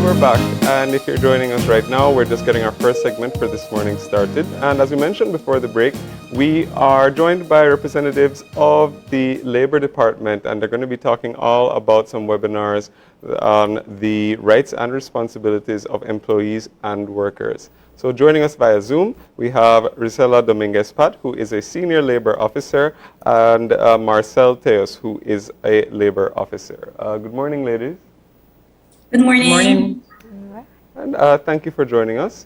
we're back, and if you're joining us right now, we're just getting our first segment for this morning started. And as we mentioned before the break, we are joined by representatives of the Labor Department, and they're going to be talking all about some webinars on the rights and responsibilities of employees and workers. So joining us via Zoom, we have Rizela Dominguez-Pat, who is a senior labor officer, and Marcel Teos, who is a labor officer. Good morning, ladies. Good morning. And thank you for joining us.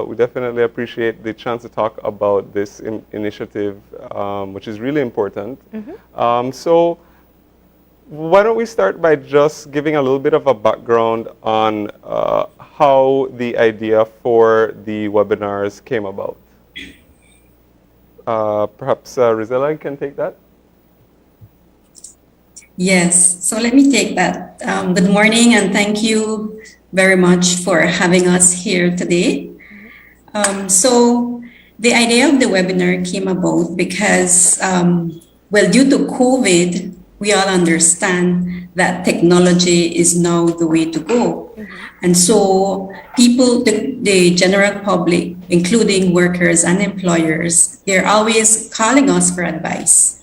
We definitely appreciate the chance to talk about this initiative, which is really important. So why don't we start by just giving a little bit of a background on how the idea for the webinars came about. Perhaps Rizela can take that. Yes, so let me take that. Good morning, and thank you very much for having us here today. So the idea of the webinar came about because, well, due to COVID, we all understand that technology is now the way to go. And so people, the general public, including workers and employers, they're always calling us for advice.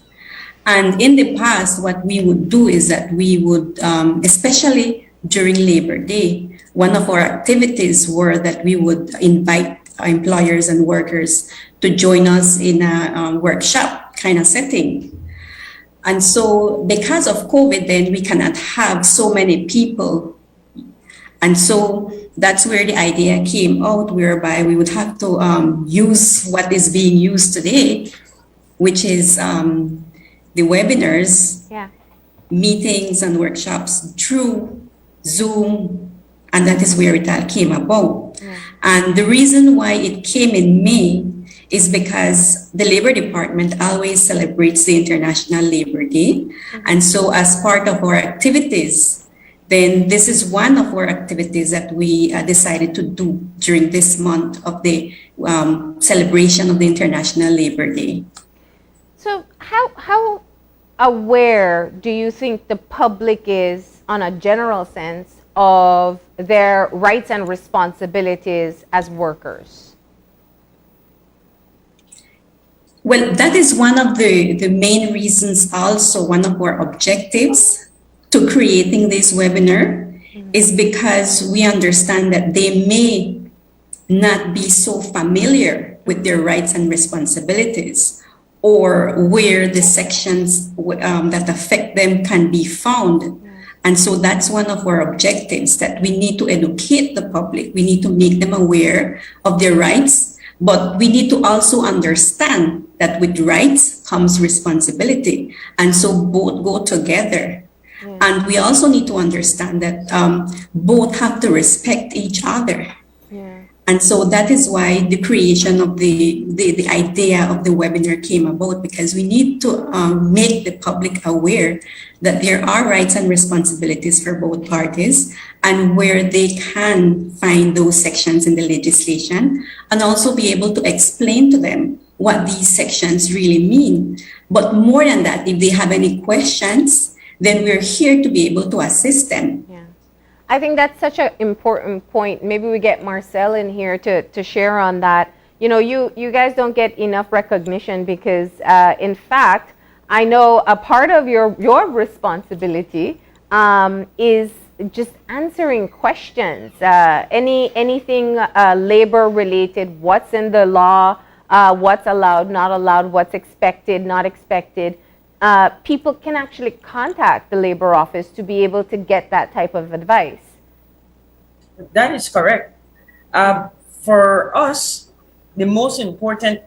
And in the past, what we would do is that we would, especially during Labor Day, one of our activities were that we would invite our employers and workers to join us in a workshop kind of setting. And so because of COVID, then we cannot have so many people. And so that's where the idea came out, whereby we would have to use what is being used today, which is the webinars, meetings and workshops through Zoom, and that is where it all came about. And the reason why it came in May is because the Labor Department always celebrates the International Labor Day. And so as part of our activities, then this is one of our activities that we decided to do during this month of the celebration of the International Labor Day. So how aware do you think the public is, on a general sense, of their rights and responsibilities as workers? Well, that is one of the main reasons, also one of our objectives to creating this webinar is because we understand that they may not be so familiar with their rights and responsibilities, or where the sections that affect them can be found. And so that's one of our objectives, that we need to educate the public. We need to make them aware of their rights, but we need to also understand that with rights comes responsibility. And so both go together. And we also need to understand that both have to respect each other. And so that is why the creation of the idea of the webinar came about, because we need to make the public aware that there are rights and responsibilities for both parties, and where they can find those sections in the legislation, and also be able to explain to them what these sections really mean. But more than that, if they have any questions, then we're here to be able to assist them. I think that's such an important point. Maybe we get Marcel in here to share on that. You know, you guys don't get enough recognition because, in fact, I know a part of your responsibility is just answering questions. Anything labor related, what's in the law, what's allowed, not allowed, what's expected, not expected. People can actually contact the labor office to be able to get that type of advice. That is correct. For us, the most important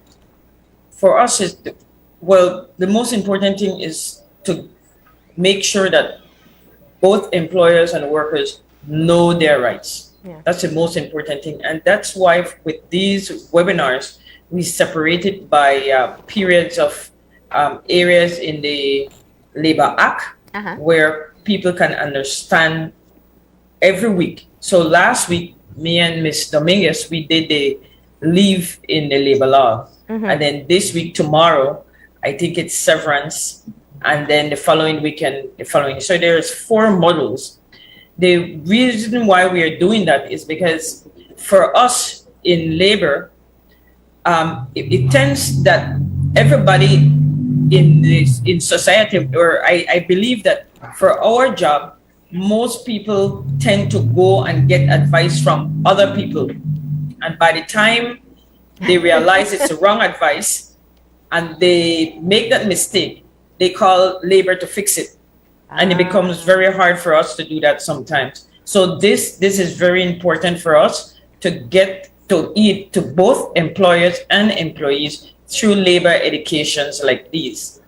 thing is to make sure that both employers and workers know their rights. That's the most important thing. And that's why with these webinars, we separate it by periods of areas in the Labor Act where people can understand every week. So last week, me and Ms. Dominguez, we did the leave in the labor law. And then this week, tomorrow, I think it's severance. And then the following weekend, the following. So there's 4 modules. the reason why we are doing that is because for us in labor, it tends that everybody in society, or I believe that for our job, most people tend to go and get advice from other people. And by the time they realize it's the wrong advice and they make that mistake, they call labor to fix it. And it becomes very hard for us to do that sometimes. So this is very important for us to get to both employers and employees through labor educations like these.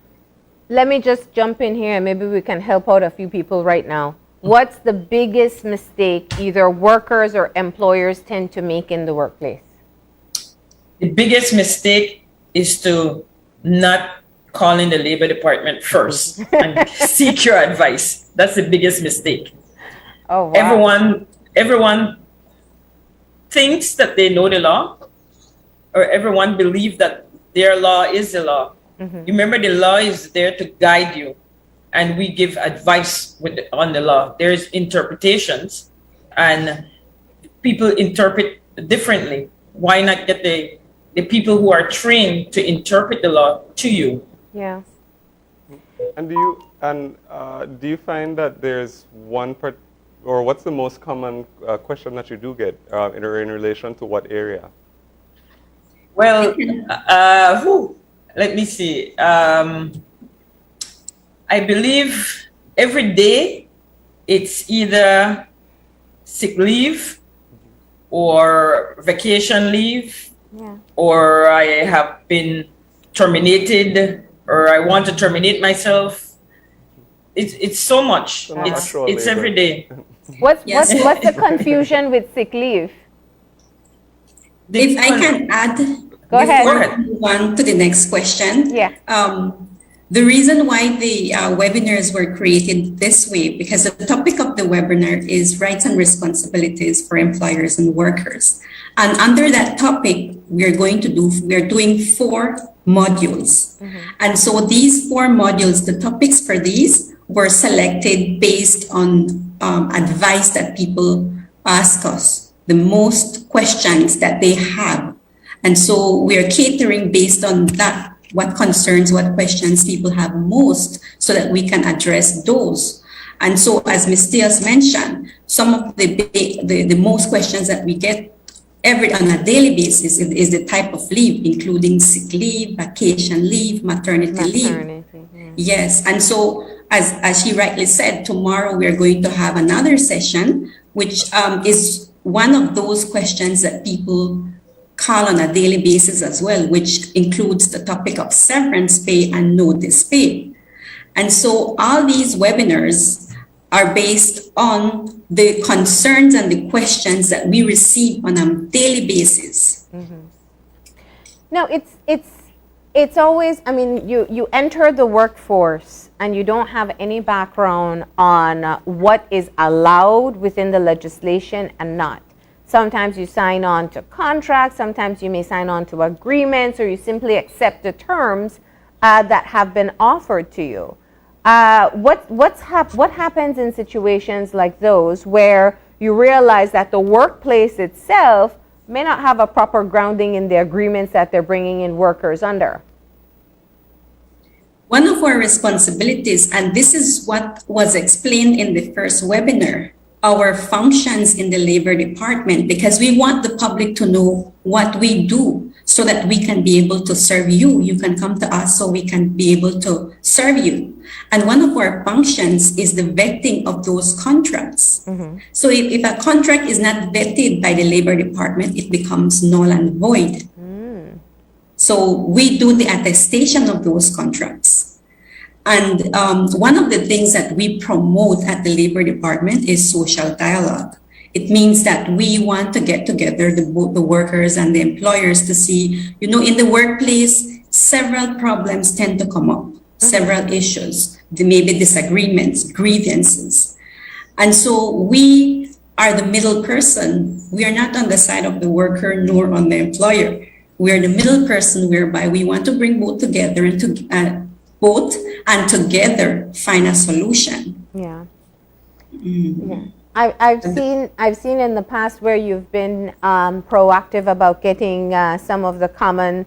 Let me just jump in here and maybe we can help out a few people right now. What's the biggest mistake either workers or employers tend to make in the workplace? The biggest mistake is to not call in the labor department first and seek your advice. That's the biggest mistake. Oh, wow. Everyone thinks that they know the law, or everyone believes that their law is the law. Remember, the law is there to guide you, and we give advice on the law. There's interpretations, and people interpret differently. Why not get the people who are trained to interpret the law to you? Yeah. And do you find that there's one part, or what's the most common question that you do get in relation to what area? Well, let me see. I believe every day it's either sick leave or vacation leave, or I have been terminated, or I want to terminate myself. It's so much. It's every day. What's the confusion with sick leave? If I can add, Go ahead. before we move on to the next question. Yeah. The reason why the webinars were created this way, because the topic of the webinar is rights and responsibilities for employers and workers. And under that topic, we're doing 4 modules. And so these 4 modules, the topics for these were selected based on advice that people ask us, the most questions that they have. And so we are catering based on that, what concerns, what questions people have most, so that we can address those. And so, as Ms. Diaz mentioned, some of the most questions that we get on a daily basis is the type of leave, including sick leave, vacation leave, maternity leave. Yes, and so as she rightly said, tomorrow we are going to have another session, which is one of those questions that people call on a daily basis as well, which includes the topic of severance pay and notice pay. And so all these webinars are based on the concerns and the questions that we receive on a daily basis. No, it's always, I mean, you enter the workforce and you don't have any background on what is allowed within the legislation and not. Sometimes you sign on to contracts, sometimes you may sign on to agreements, or you simply accept the terms that have been offered to you. What happens in situations like those where you realize that the workplace itself may not have a proper grounding in the agreements that they're bringing in workers under? One of our responsibilities, and this is what was explained in the first webinar, our functions in the Labor Department, because we want the public to know what we do so that we can be able to serve you. You can come to us so we can be able to serve you. And one of our functions is the vetting of those contracts. So if a contract is not vetted by the Labor Department, it becomes null and void. So we do the attestation of those contracts. And one of the things that we promote at the Labor Department is social dialogue. It means that we want to get together the workers and the employers to see, in the workplace, several problems tend to come up, several issues. There may be disagreements, grievances. And so we are the middle person. We are not on the side of the worker nor on the employer. We are the middle person whereby we want to bring both together and together find a solution. Yeah. I've seen in the past where you've been proactive about getting some of the common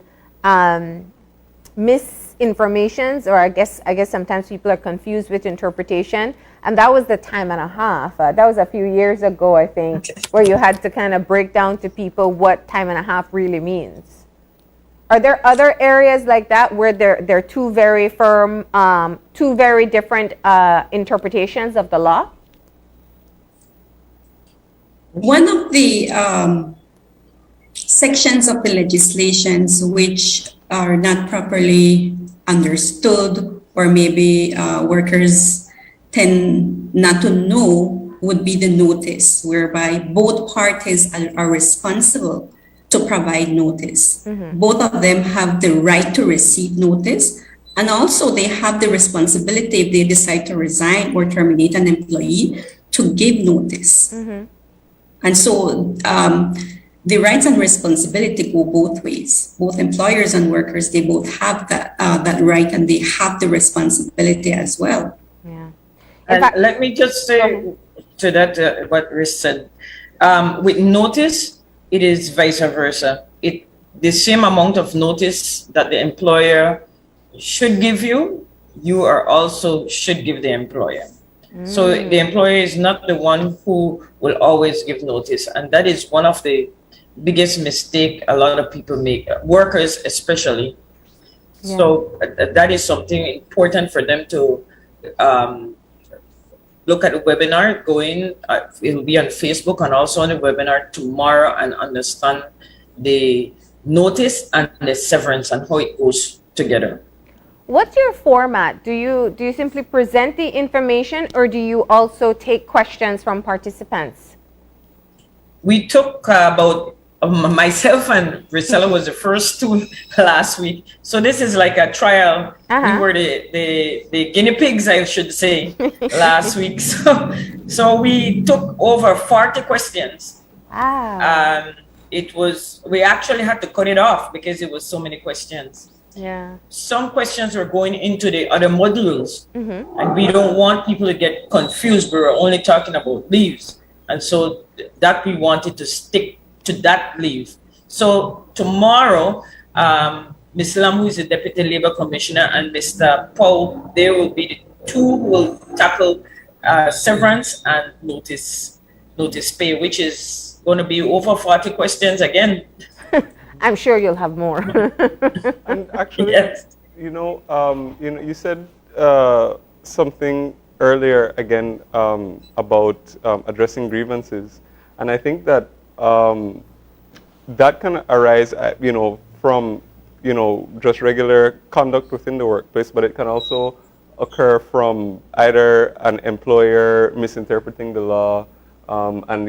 misinformations, or I guess sometimes people are confused with interpretation, and that was the time and a half. That was a few years ago, I think, where you had to kind of break down to people what time and a half really means. Are there other areas like that where they're two very firm, two very different interpretations of the law? One of the sections of the legislations which are not properly understood, or maybe workers tend not to know, would be the notice, whereby both parties are responsible to provide notice. Both of them have the right to receive notice, and also they have the responsibility, if they decide to resign or terminate an employee, to give notice. And so the rights and responsibility go both ways. Both employers and workers, they both have that right, and they have the responsibility as well. Yeah. And let me just say to that what Riz said. With notice, it is vice versa. The same amount of notice that the employer should give you, you are also should give the employer. So the employer is not the one who will always give notice, and that is one of the biggest mistake a lot of people make, workers especially. Yeah. So that is something important for them to look at the webinar. It'll be on Facebook and also on the webinar tomorrow, and understand the notice and the severance and how it goes together. What's your format? Do you simply present the information, or do you also take questions from participants? We took about myself and Risela was the first two last week. So this is like a trial. We were the guinea pigs, I should say, last week. So we took over 40 questions. Wow. We actually had to cut it off because it was so many questions. Yeah. Some questions were going into the other modules, and we don't want people to get confused. We were only talking about leaves, and so that we wanted to stick to that leave. So tomorrow, Ms. Lam, who is the Deputy Labor Commissioner, and Mr. Paul, they will be the two who will tackle severance and notice pay, which is going to be over 40 questions again. I'm sure you'll have more. And actually, Yes. you said something earlier again about addressing grievances, and I think that that can arise, from just regular conduct within the workplace, but it can also occur from either an employer misinterpreting the law and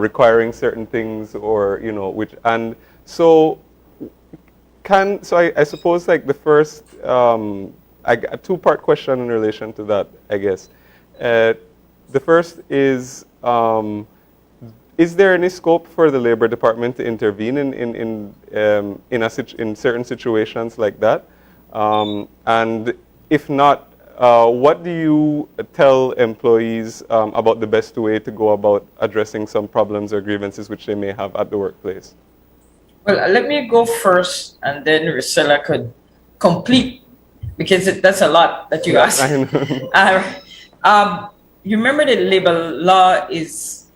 requiring certain things, or So I suppose like the first, a two-part question in relation to that, I guess. The first is there any scope for the Labor Department to intervene in certain situations like that? And if not, what do you tell employees about the best way to go about addressing some problems or grievances which they may have at the workplace? Well, let me go first, and then Risela could complete, because that's a lot that you asked. You remember the labor law is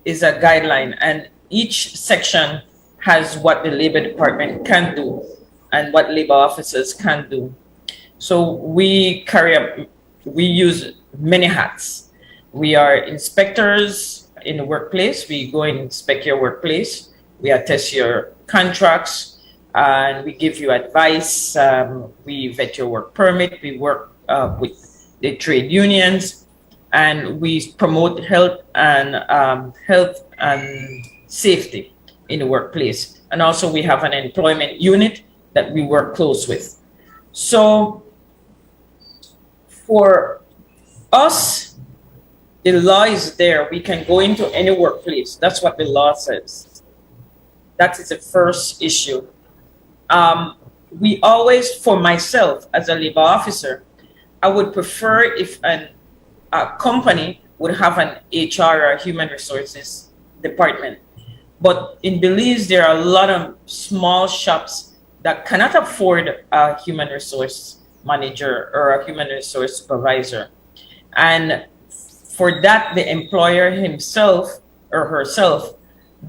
a guideline, and each section has what the Labor Department can do and what labor officers can do. So we use many hats. We are inspectors in the workplace. We go and inspect your workplace. We attest your contracts, and we give you advice. We vet your work permit. We work with the trade unions, and we promote health and safety in the workplace. And also we have an employment unit that we work close with. So for us, the law is there. We can go into any workplace. That's what the law says. That is the first issue. We always, for myself as a labor officer, I would prefer if a company would have an HR or human resources department. But in Belize, there are a lot of small shops that cannot afford a human resource manager or a human resource supervisor. And for that, the employer himself or herself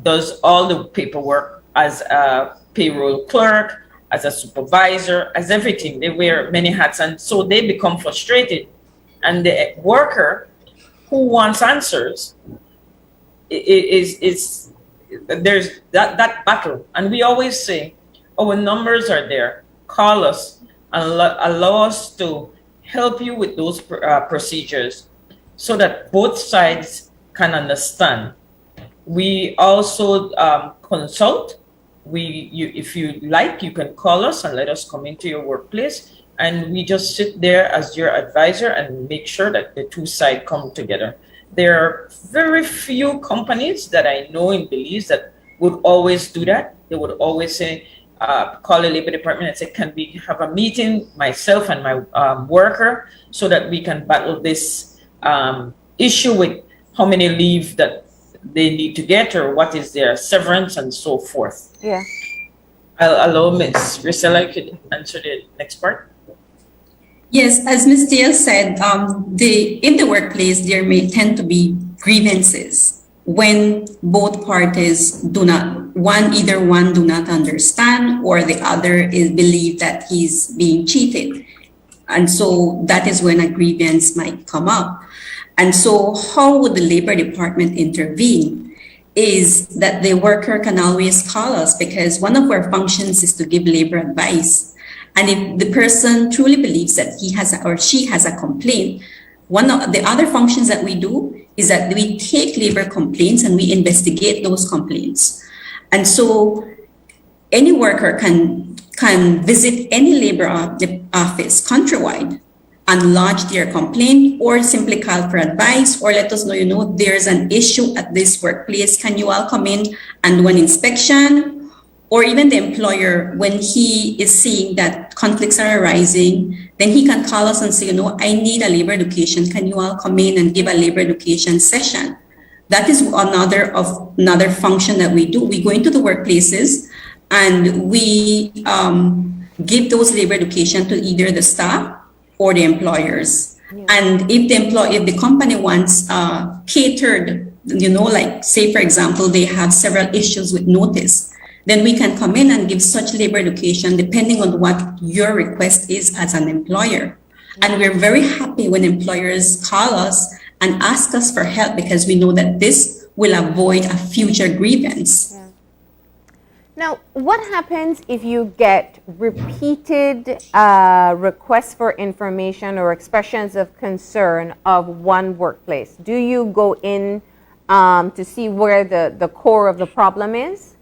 does all the paperwork as a payroll clerk, as a supervisor, as everything. They wear many hats, and so they become frustrated. And the worker who wants answers is there's that battle. And we always say, our numbers are there. Call us and allow us to help you with those procedures so that both sides can understand. We also consult. If you like, you can call us and let us come into your workplace, and we just sit there as your advisor and make sure that the two sides come together. There are very few companies that I know in Belize that would always do that. They would always say, call the labor department and say, can we have a meeting, myself and my worker, so that we can battle this issue with how many leave that they need to get or what is their severance and so forth. Yeah. I'll allow Ms. Risela, you could answer the next part. Yes, as Ms. Teal said, in the workplace, there may tend to be grievances when both parties either one do not understand or the other is believe that he's being cheated. And so that is when a grievance might come up. And so how would the labor department intervene is that the worker can always call us, because one of our functions is to give labor advice. And if the person truly believes that he has or she has a complaint, one of the other functions that we do is that we take labor complaints and we investigate those complaints. And so any worker can visit any labor office countrywide and lodge their complaint, or simply call for advice, or let us know, there's an issue at this workplace. Can you all come in and do an inspection? Or even the employer, when he is seeing that conflicts are arising, then he can call us and say, I need a labor education. Can you all come in and give a labor education session? That is another function that we do. We go into the workplaces and we give those labor education to either the staff or the employers. Yeah. And if the company wants catered, like say, for example, they have several issues with notice, then we can come in and give such labor education depending on what your request is as an employer. And we're very happy when employers call us and ask us for help, because we know that this will avoid a future grievance. Yeah. Now, what happens if you get repeated requests for information or expressions of concern of one workplace? Do you go in to see where the core of the problem is?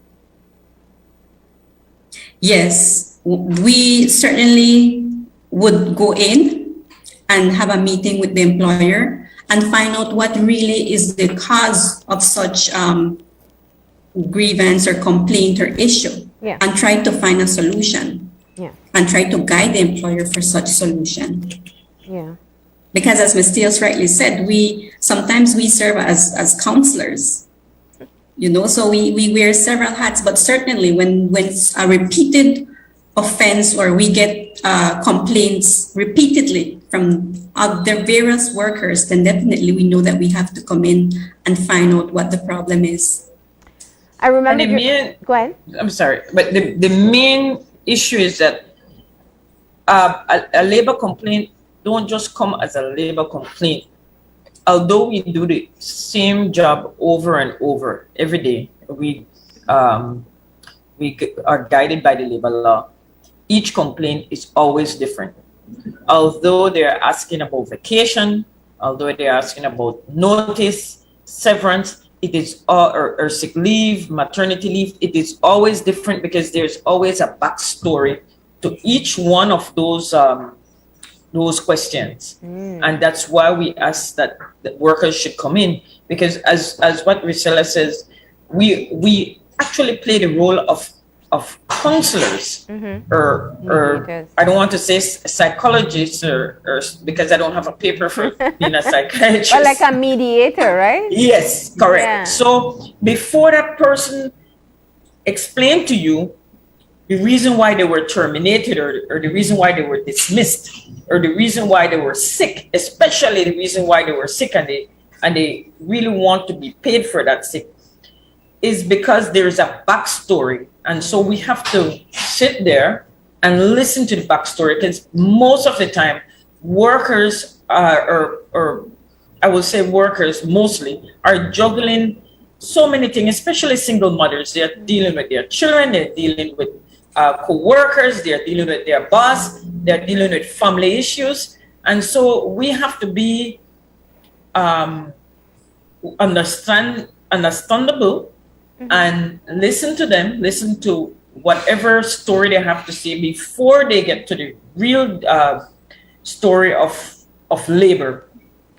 Yes, we certainly would go in and have a meeting with the employer and find out what really is the cause of such grievance or complaint or issue, yeah, and try to find a solution, yeah, and try to guide the employer for such solution. Yeah. Because as Ms. Teals rightly said, sometimes we serve as counselors. So we wear several hats, but certainly when a repeated offense or we get complaints repeatedly from the various workers, then definitely we know that we have to come in and find out what the problem is. I remember. Go ahead. I'm sorry, but the main issue is that a labor complaint don't just come as a labor complaint. Although we do the same job over and over every day, we are guided by the labor law. Each complaint is always different. Although they're asking about vacation, although they're asking about notice, severance, it is all, or sick leave, maternity leave, it is always different because there's always a backstory to each one of those questions. And that's why we ask that the workers should come in, because as what Risela says, we actually play the role of of counselors or Mediators. I don't want to say psychologists or because I don't have a paper for being a psychiatrist. Well, like a mediator, right? Yes, correct. Yeah. So before that person explained to you the reason why they were terminated or the reason why they were dismissed or the reason why they were sick, especially the reason why they were sick and they really want to be paid for that sick, is because there is a backstory. And so we have to sit there and listen to the backstory, because most of the time workers or I will say workers mostly are juggling so many things, especially single mothers. They're dealing with their children, they're dealing with co-workers, they're dealing with their boss, they're dealing with family issues. And so we have to be understandable and listen to them, listen to whatever story they have to say before they get to the real story of labor,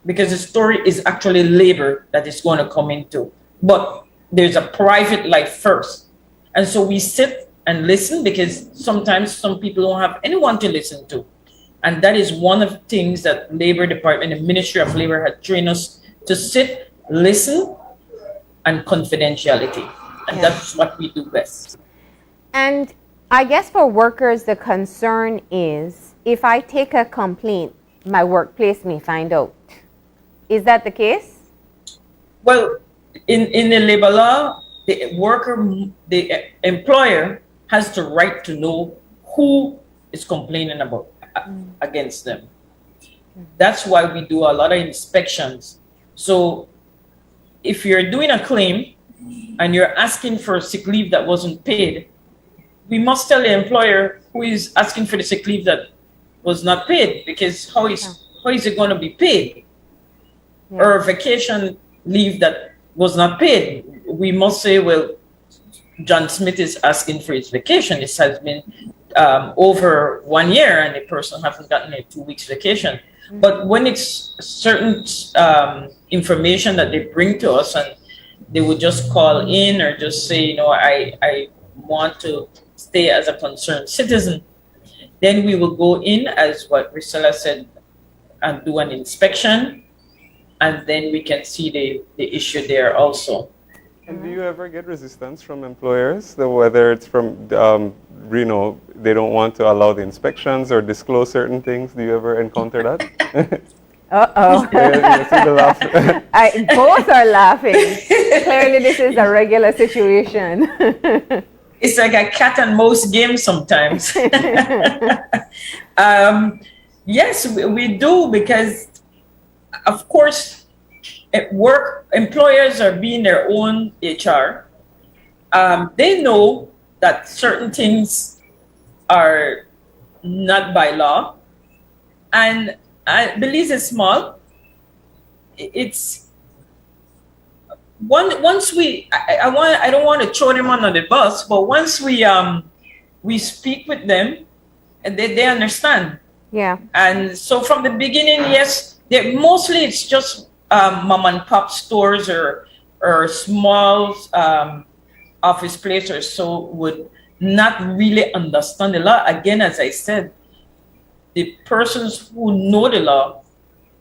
because the story is actually labor that is going to come into. But there's a private life first. And so we sit and listen, because sometimes some people don't have anyone to listen to. And that is one of the things that Labor Department, the Ministry of Labor had trained us to sit, listen, and confidentiality. And that's what we do best. And I guess for workers, the concern is if I take a complaint, my workplace may find out. Is that the case? Well, in the labor law, the employer has the right to know who is complaining about against them. That's why we do a lot of inspections. So if you're doing a claim and you're asking for sick leave that wasn't paid, we must tell the employer who is asking for the sick leave that was not paid, because how is it going to be paid? Or vacation leave that was not paid. We must say, well, John Smith is asking for his vacation. This has been over 1 year and the person hasn't gotten a 2 weeks vacation. But when it's certain information that they bring to us and they would just call in or just say, I want to stay as a concerned citizen, then we will go in, as what Priscilla said, and do an inspection, and then we can see the issue there also. And do you ever get resistance from employers, whether it's from, they don't want to allow the inspections or disclose certain things? Do you ever encounter that? Uh-oh. Yeah, see the laugh. Both are laughing. Clearly, this is a regular situation. It's like a cat and mouse game sometimes. Yes, we do, because, of course, employers are being their own HR. They know that certain things are not by law, and Belize is small. It's once we. I don't want to throw them under the bus, but once we speak with them, and they understand. Yeah. And so from the beginning, yes, mostly it's just mom and pop stores or small office places, so would not really understand the law. Again, as I said, the persons who know the law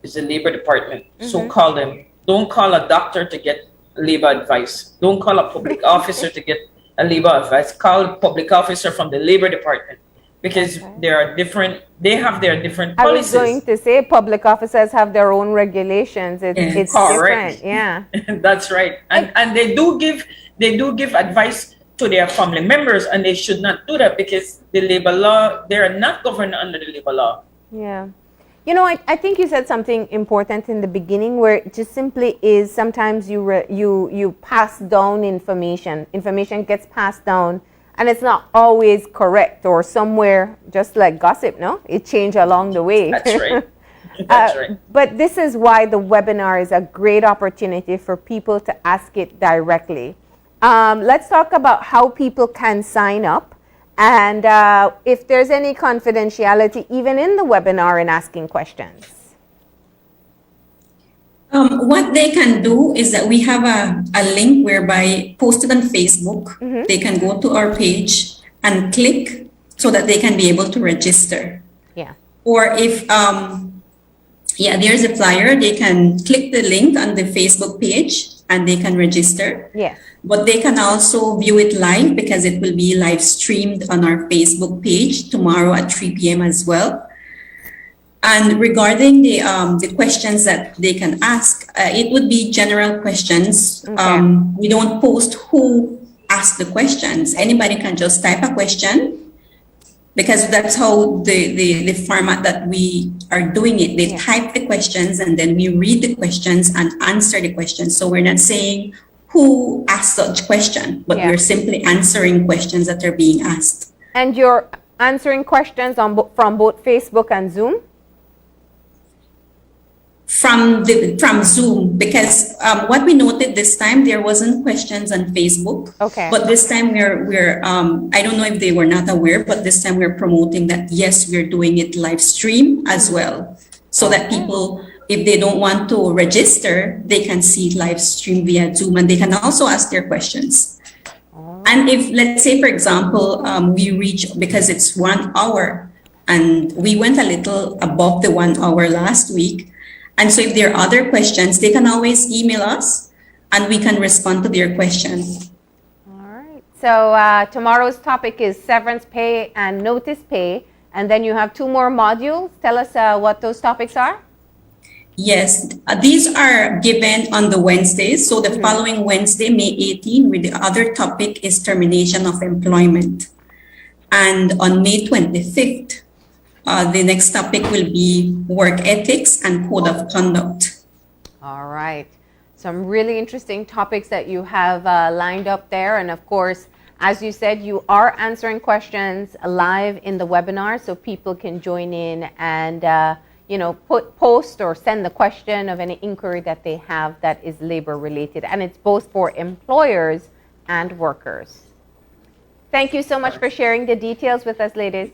is the Labor Department. So call them. Don't call a doctor to get labor advice. Don't call a public officer to get a labor advice. Call a public officer from the Labor Department, because they have their different policies. I was going to say public officers have their own regulations. It's different. Yeah. That's right. And they do give advice to their family members, and they should not do that, because the labor law, they are not governed under the labor law. Yeah. I think you said something important in the beginning, where it just simply is sometimes you pass down information. Information gets passed down, and it's not always correct, or somewhere, just like gossip, no? It changed along the way. That's right. That's right. But this is why the webinar is a great opportunity for people to ask it directly. Let's talk about how people can sign up, and if there's any confidentiality even in the webinar in asking questions. What they can do is that we have a link whereby posted on Facebook. They can go to our page and click so that they can be able to register. Yeah. Or if, there's a flyer, they can click the link on the Facebook page and they can register. Yes. But they can also view it live because it will be live streamed on our Facebook page tomorrow at 3 p.m. as well. And regarding the questions that they can ask, it would be general questions. Okay. We don't post who asked the questions. Anybody can just type a question, because that's how the format that we are doing it. They type the questions and then we read the questions and answer the questions. So we're not saying who asked such question, but we're simply answering questions that are being asked. And you're answering questions from both Facebook and Zoom? From Zoom, because what we noted this time, there wasn't questions on Facebook. Okay. But this time we're I don't know if they were not aware, but this time we're promoting that yes, we're doing it live stream as well, so that people, if they don't want to register, they can see live stream via Zoom and they can also ask their questions. And if, let's say, for example, we reach, because it's 1 hour and we went a little above the 1 hour last week. And so if there are other questions, they can always email us and we can respond to their questions. All right. So tomorrow's topic is severance pay and notice pay. And then you have 2 more modules. Tell us what those topics are. Yes, these are given on the Wednesdays. So the following Wednesday, May 18, with the other topic is termination of employment. And on May 25th, the next topic will be work ethics and code of conduct. All right. Some really interesting topics that you have lined up there. And of course, as you said, you are answering questions live in the webinar, so people can join in and post or send the question of any inquiry that they have that is labor related. And it's both for employers and workers. Thank you so much for sharing the details with us, ladies.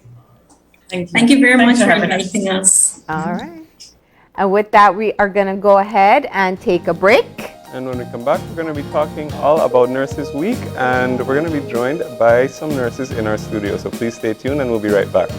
Thank you very much for inviting us. All right. And with that, we are going to go ahead and take a break. And when we come back, we're going to be talking all about Nurses Week, and we're going to be joined by some nurses in our studio. So please stay tuned and we'll be right back.